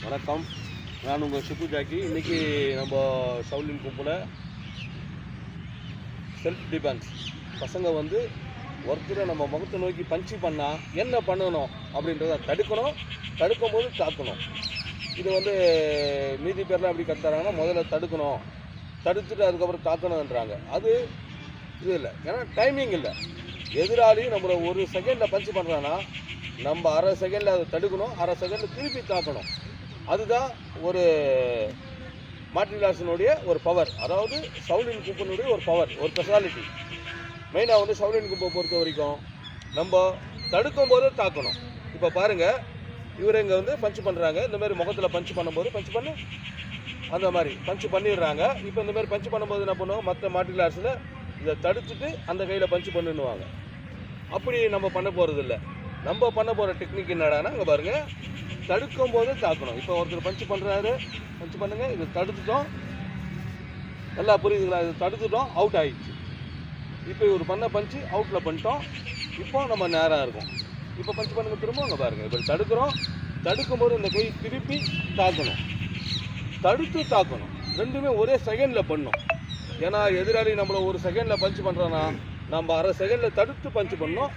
வணக்கம், நான் உங்கள் சுப்பு ஜாக்கி. இன்றைக்கி நம்ம ஷவுலின் கும்பில் செல்ஃப் டிஃபென்ஸ் பசங்க வந்து ஒருத்தரை நம்ம முகத்தை நோக்கி பஞ்சு பண்ணால் என்ன பண்ணணும் அப்படின்றத தடுக்கணும், தடுக்கும் போது தாக்கணும். இது வந்து மீதி பேர்லாம் எப்படி கற்றுறாங்கன்னா முதல்ல தடுக்கணும், தடுத்துட்டு அதுக்கப்புறம் தாக்கணுன்றாங்க. அது இது இல்லை, ஏன்னா டைமிங் இல்லை. எதிராளி நம்மளை ஒரு செகண்டில் பஞ்சு பண்ணுறான்னா நம்ம அரை செகண்டில் அதை தடுக்கணும், அரை செகண்டில் திருப்பி தாக்கணும். அதுதான் ஒரு மார்ஷியல் ஆர்ட்ஸினுடைய ஒரு பவர், அதாவது ஷவுலின் கும்பினுடைய ஒரு பவர், ஒரு ஸ்பெஷாலிட்டி. மெயினாக வந்து ஷவுலின் கும்பை பொறுத்த வரைக்கும் நம்ம தடுக்கும் போதே தாக்கணும். இப்போ பாருங்கள், இவர் இங்கே வந்து பஞ்சு பண்ணுறாங்க. இந்தமாதிரி முகத்தில் பஞ்சு பண்ணும்போது பஞ்சு பண்ணு அந்த மாதிரி பஞ்சு பண்ணிடுறாங்க. இப்போ இந்தமாதிரி பஞ்சு பண்ணும்போது என்ன பண்ணுவோம், மற்ற மார்ஷியல் ஆர்ட்ஸில் இதை தடுத்துட்டு அந்த கையில் பஞ்சு பண்ணுவாங்க. அப்படி நம்ம பண்ண போகிறது இல்லை. நம்ம பண்ண போகிற டெக்னிக் என்னடானா, இங்கே பாருங்கள், தடுக்கும் போது தாக்கணும். இப்போ ஒருத்தர் பஞ்சு பண்ணுறாரு, பஞ்சு பண்ணுங்கள், இதை தடுத்துட்டோம், நல்லா புரியுதுங்களா? இதை தடுத்துட்டோம், அவுட் ஆகிடுச்சு. இப்போ இவர் பண்ண பஞ்சு அவுட்டில் பண்ணிட்டோம். இப்போ நம்ம நேராக இருக்கும். இப்போ பஞ்சு பண்ணுங்க, திரும்ப அங்கே பாருங்கள், இப்போ தடுக்கிறோம். தடுக்கும்போது இந்த கை திருப்பி தாக்கணும், தடுத்து தாக்கணும். ரெண்டுமே ஒரே செகண்டில் பண்ணணும். ஏன்னா எதிராளி நம்மளை ஒரு செகண்டில் பஞ்சு பண்ணுறோன்னா நம்ம அரை செகண்டில் தடுத்து பஞ்சு பண்ணணும்.